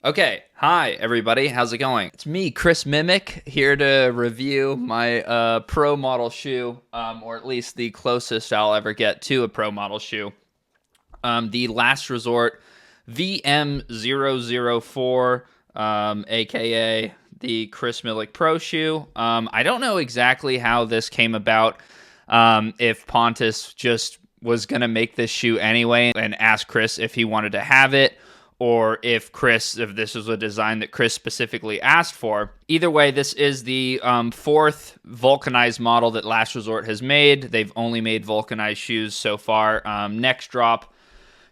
Okay, hi everybody, how's it going? It's me, Chris Mimic, here to review my pro model shoe, or at least the closest I'll ever get to a pro model shoe. The Last Resort VM004, aka the Chris Millic Pro shoe. I don't know exactly how this came about. If Pontus just was going to make this shoe anyway and ask Chris if he wanted to have it, or if this was a design that Chris specifically asked for. Either way, this is the fourth vulcanized model that Last Resort has made. They've only made vulcanized shoes so far. Next drop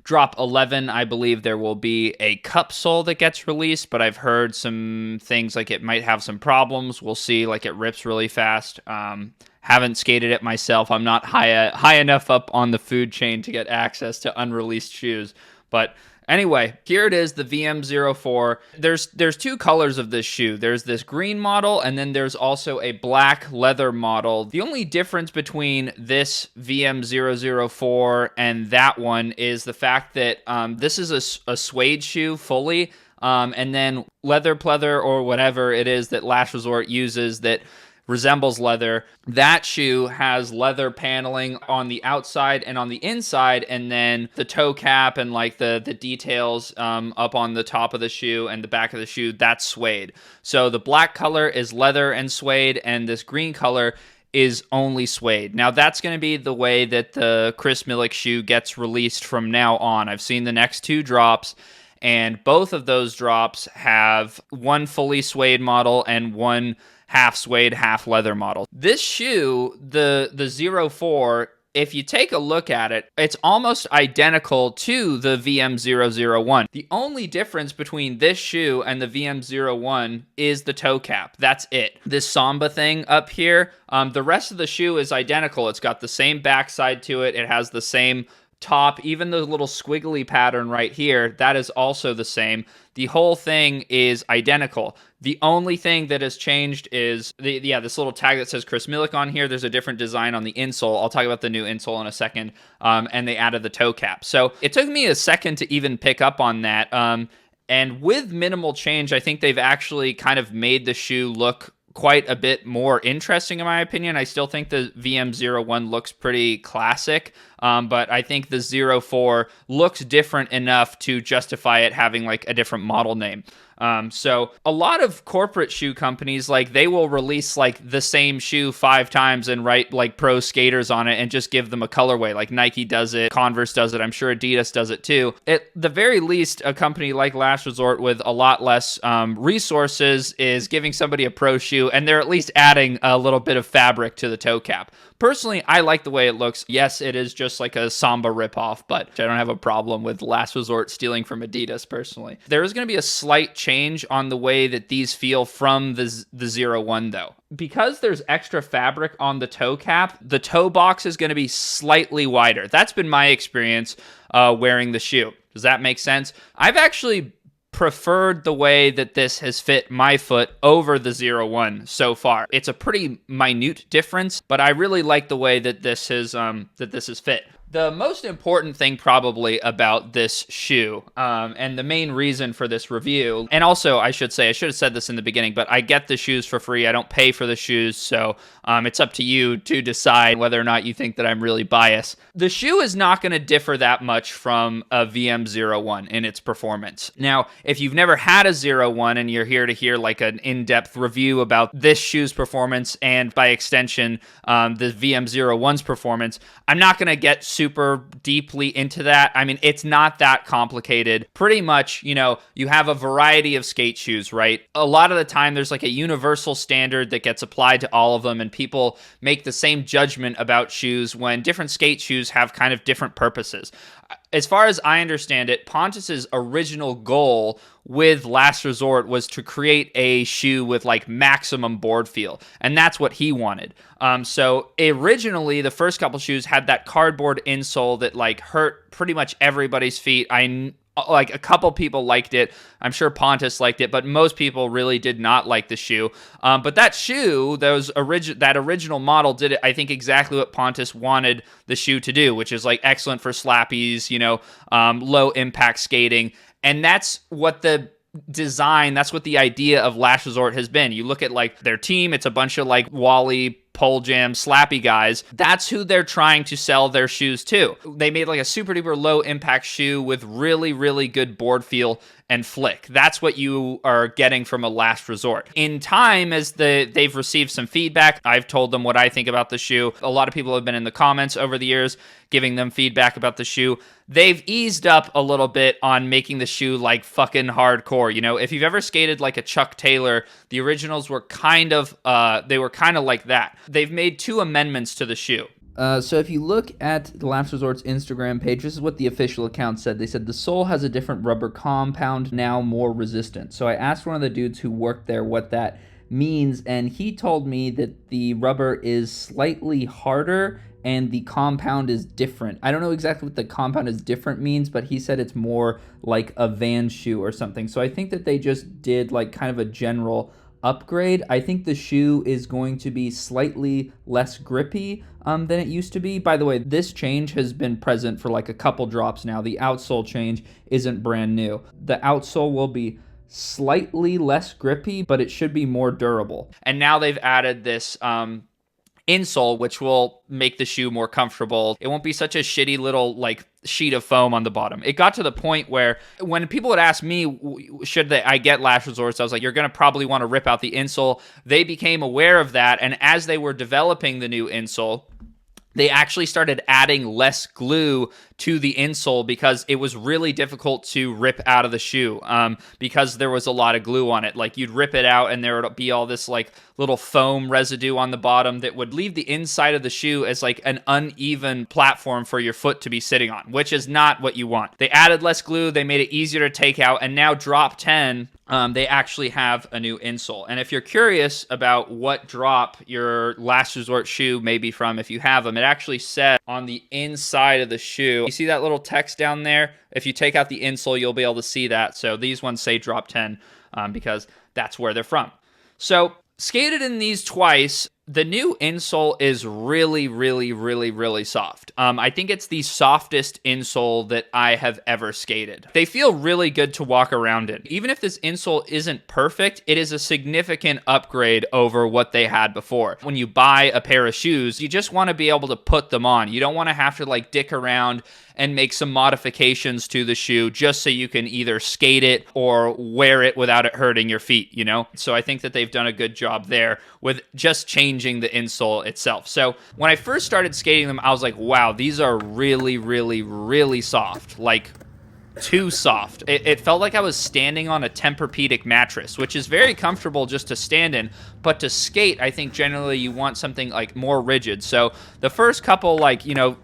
11, I believe there will be a cup sole that gets released, but I've heard some things like it might have some problems. We'll see, like it rips really fast. Haven't skated it myself. I'm not high enough up on the food chain to get access to unreleased shoes. But anyway, here it is, the VM04. There's two colors of this shoe. There's this green model, and then there's also a black leather model. The only difference between this VM004 and that one is the fact that this is a suede shoe fully, and then leather pleather or whatever it is that Last Resort uses that resembles leather. That shoe has leather paneling on the outside and on the inside, and then the toe cap and like the details up on the top of the shoe and the back of the shoe, that's suede. So the black color is leather and suede, and this green color is only suede. Now that's going to be the way that the Chris Millic shoe gets released from now on. I've seen the next two drops, and both of those drops have one fully suede model and one half suede, half leather model. This shoe, the 04, if you take a look at it, it's almost identical to the VM001. The only difference between this shoe and the VM01 is the toe cap. That's it. This Samba thing up here, the rest of the shoe is identical. It's got the same backside to it. It has the same top, even the little squiggly pattern right here, that is also the same. The whole thing is identical. The only thing that has changed is this little tag that says Chris Millic on here. There's a different design on the insole. I'll talk about the new insole in a second. And they added the toe cap. So it took me a second to even pick up on that. And with minimal change, I think they've actually kind of made the shoe look quite a bit more interesting, in my opinion. I still think the VM01 looks pretty classic, but I think the 04 looks different enough to justify it having like a different model name. So a lot of corporate shoe companies, like they will release like the same shoe 5 times and write like pro skaters on it and just give them a colorway. Like Nike does it, Converse does it, I'm sure Adidas does it too. At the very least, a company like Last Resort with a lot less resources is giving somebody a pro shoe, and they're at least adding a little bit of fabric to the toe cap. Personally, I like the way it looks. Yes, it is just like a Samba ripoff, but I don't have a problem with Last Resort stealing from Adidas, personally. There is going to be a slight change on the way that these feel from the 01, though. Because there's extra fabric on the toe cap, the toe box is going to be slightly wider. That's been my experience wearing the shoe. Does that make sense? I've actually preferred the way that this has fit my foot over the 01 so far. It's a pretty minute difference, but I really like the way that this is fit. The most important thing probably about this shoe, and the main reason for this review, and also I should have said this in the beginning, but I get the shoes for free. I don't pay for the shoes, so it's up to you to decide whether or not you think that I'm really biased. The shoe is not going to differ that much from a VM01 in its performance. Now, if you've never had a 01 and you're here to hear like an in-depth review about this shoe's performance and by extension the VM01's performance, I'm not going to get super deeply into that. I mean, it's not that complicated. Pretty much, you have a variety of skate shoes, right? A lot of the time, there's like a universal standard that gets applied to all of them, and people make the same judgment about shoes when different skate shoes have kind of different purposes. As far as I understand it, Pontus's original goal with Last Resort was to create a shoe with like maximum board feel, and that's what he wanted. So originally, the first couple shoes had that cardboard insole that like hurt pretty much everybody's feet. Like a couple people liked it. I'm sure Pontus liked it, but most people really did not like the shoe. But that shoe, that original model did it, I think, exactly what Pontus wanted the shoe to do, which is like excellent for slappies, low impact skating. And that's what the design, that's what the idea of Last Resort has been. You look at like their team, it's a bunch of like Wally, Pole Jam, slappy guys. That's who they're trying to sell their shoes to. They made like a super duper low impact shoe with really, really good board feel and flick. That's what you are getting from a Last Resort. In time, as they've received some feedback, I've told them what I think about the shoe. A lot of people have been in the comments over the years giving them feedback about the shoe. They've eased up a little bit on making the shoe like fucking hardcore. You know, if you've ever skated like a Chuck Taylor, the originals were kind of like that. They've made 2 amendments to the shoe. So if you look at the Last Resort's Instagram page, this is what the official account said. They said the sole has a different rubber compound, now more resistant. So I asked one of the dudes who worked there what that means, and he told me that the rubber is slightly harder and the compound is different. I don't know exactly what the compound is different means, but he said it's more like a Vans shoe or something. So I think that they just did like kind of a general upgrade. I think the shoe is going to be slightly less grippy than it used to be. By the way, this change has been present for like a couple drops now. The outsole change isn't brand new. The outsole will be slightly less grippy, but it should be more durable. And now they've added this insole, which will make the shoe more comfortable. It won't be such a shitty little like sheet of foam on the bottom. It got to the point where when people would ask me, I get Last Resorts, I was like, you're going to probably want to rip out the insole. They became aware of that, and as they were developing the new insole, they actually started adding less glue to the insole because it was really difficult to rip out of the shoe because there was a lot of glue on it. Like you'd rip it out and there would be all this like little foam residue on the bottom that would leave the inside of the shoe as like an uneven platform for your foot to be sitting on, which is not what you want. They added less glue, they made it easier to take out, and now drop 10, they actually have a new insole. And if you're curious about what drop your Last Resort shoe may be from, if you have them, it actually said on the inside of the shoe, you see that little text down there? If you take out the insole, you'll be able to see that. So these ones say drop 10 because that's where they're from. So skated in these twice. The new insole is really, really, really, really soft. I think it's the softest insole that I have ever skated. They feel really good to walk around in. Even if this insole isn't perfect, it is a significant upgrade over what they had before. When you buy a pair of shoes, you just want to be able to put them on. You don't want to have to like dick around and make some modifications to the shoe just so you can either skate it or wear it without it hurting your feet, you know? So I think that they've done a good job there with just changing the insole itself. So when I first started skating them, I was like, wow, these are really, really, really soft. Like, too soft. It felt like I was standing on a Tempur-Pedic mattress, which is very comfortable just to stand in, but to skate, I think generally you want something like more rigid. So the first couple, like, you know,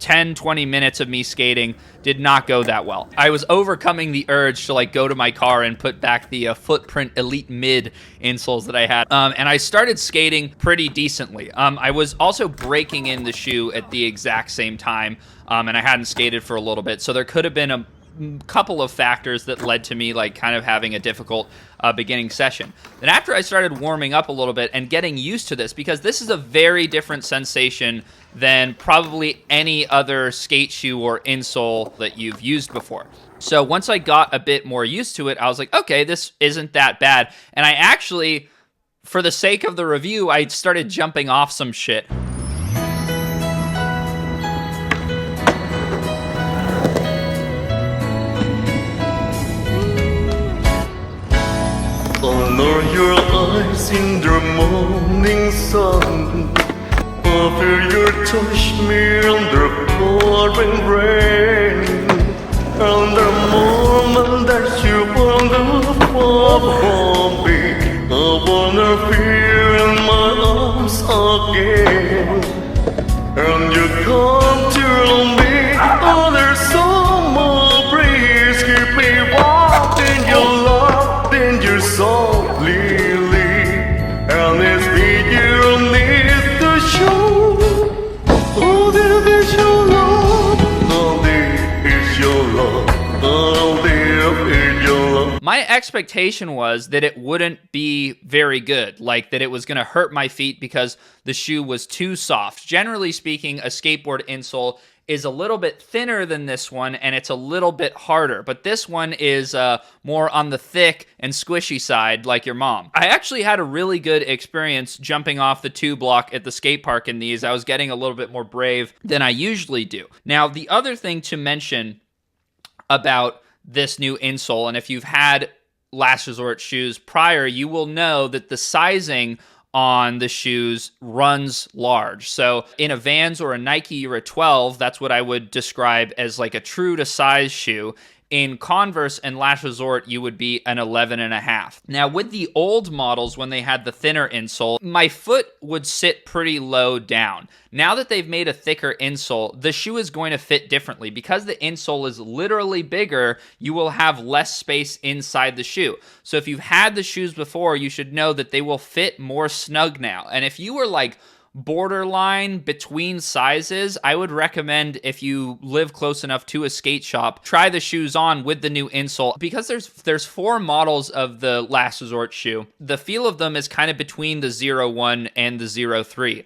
10, 20 minutes of me skating did not go that well. I was overcoming the urge to like go to my car and put back the Footprint Elite Mid insoles that I had. And I started skating pretty decently. I was also breaking in the shoe at the exact same time, and I hadn't skated for a little bit. So there could have been a couple of factors that led to me like kind of having a difficult beginning session. Then after I started warming up a little bit and getting used to this, because this is a very different sensation than probably any other skate shoe or insole that you've used before. So once I got a bit more used to it, I was like, okay, this isn't that bad. And I actually, for the sake of the review, I started jumping off some shit. Honor your eyes in the morning sun. I feel you touch me under pouring rain. And the moment that you wanna fall for me, I wanna feel in my arms again. And you come to me, oh there's so much breeze, keep me warm in your love, in your softly lead. And it's me you need to show. Oh, there is your love, oh, there is your love, oh, there is your love. My expectation was that it wouldn't be very good, like that it was going to hurt my feet because the shoe was too soft. Generally speaking, a skateboard insole is a little bit thinner than this one, and it's a little bit harder. But this one is more on the thick and squishy side, like your mom. I actually had a really good experience jumping off the 2-block at the skate park in these. I was getting a little bit more brave than I usually do. Now, the other thing to mention about this new insole, and if you've had Last Resort shoes prior, you will know that the sizing on the shoes runs large. So in a Vans or a Nike or a 12, that's what I would describe as like a true to size shoe. In Converse and Last Resort, you would be an 11.5. Now, with the old models, when they had the thinner insole, my foot would sit pretty low down. Now that they've made a thicker insole, the shoe is going to fit differently. Because the insole is literally bigger, you will have less space inside the shoe. So if you've had the shoes before, you should know that they will fit more snug now. And if you were like borderline between sizes, I would recommend, if you live close enough to a skate shop, try the shoes on with the new insole. Because there's 4 models of the Last Resort shoe. The feel of them is kind of between the 01 and the 03.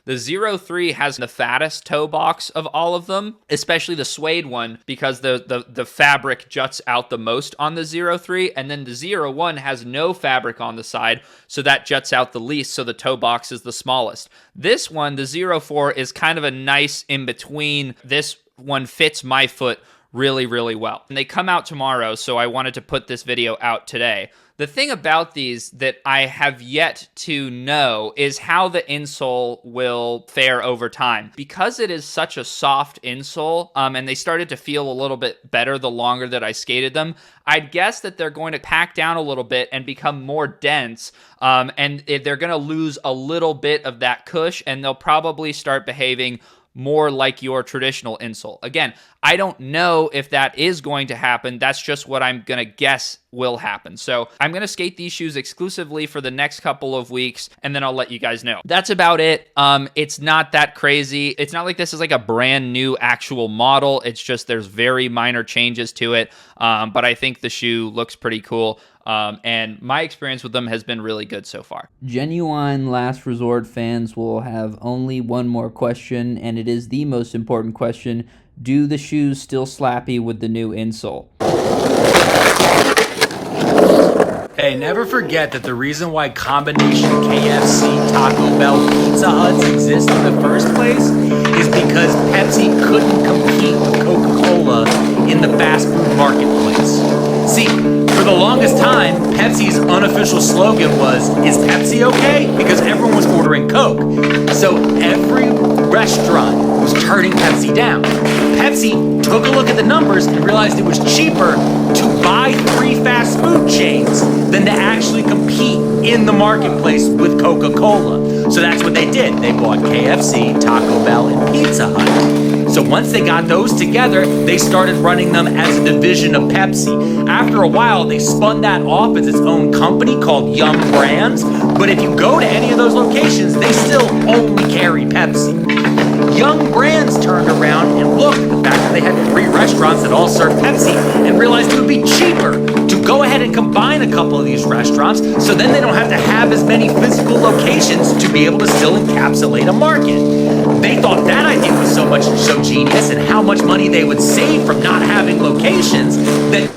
The 03 has the fattest toe box of all of them, especially the suede one, because the fabric juts out the most on the 03, and then the 01 has no fabric on the side, so that juts out the least, so the toe box is the smallest. This one, the 04, is kind of a nice in-between. This one fits my foot really, really well. And they come out tomorrow, so I wanted to put this video out today. The thing about these that I have yet to know is how the insole will fare over time. Because it is such a soft insole, and they started to feel a little bit better the longer that I skated them, I'd guess that they're going to pack down a little bit and become more dense, and they're going to lose a little bit of that cush, and they'll probably start behaving more like your traditional insole. Again, I don't know if that is going to happen. That's just what I'm going to guess will happen. So I'm going to skate these shoes exclusively for the next couple of weeks, and then I'll let you guys know. That's about it. It's not that crazy. It's not like this is like a brand new actual model. It's just there's very minor changes to it, but I think the shoe looks pretty cool. And my experience with them has been really good so far. Genuine Last Resort fans will have only one more question, and it is the most important question. Do the shoes still slappy with the new insole? Hey, never forget that the reason why combination KFC, Taco Bell, Pizza Huts exist in the first place is because Pepsi couldn't compete with Coca-Cola in the fast food marketplace. See, for the longest time, Pepsi's unofficial slogan was, "Is Pepsi okay?" Because everyone was ordering Coke. So every restaurant was turning Pepsi down. Pepsi took a look at the numbers and realized it was cheaper to buy 3 fast food chains than to actually compete in the marketplace with Coca-Cola. So that's what they did. They bought KFC, Taco Bell, and Pizza Hut. So once they got those together, they started running them as a division of Pepsi. After a while, they spun that off as its own company called Yum Brands. But if you go to any of those locations, they still only carry Pepsi. Young Brands turned around and looked at the fact that they had 3 restaurants that all served Pepsi and realized it would be cheaper to go ahead and combine a couple of these restaurants, so then they don't have to have as many physical locations to be able to still encapsulate a market. They thought that idea was so genius, and how much money they would save from not having locations, that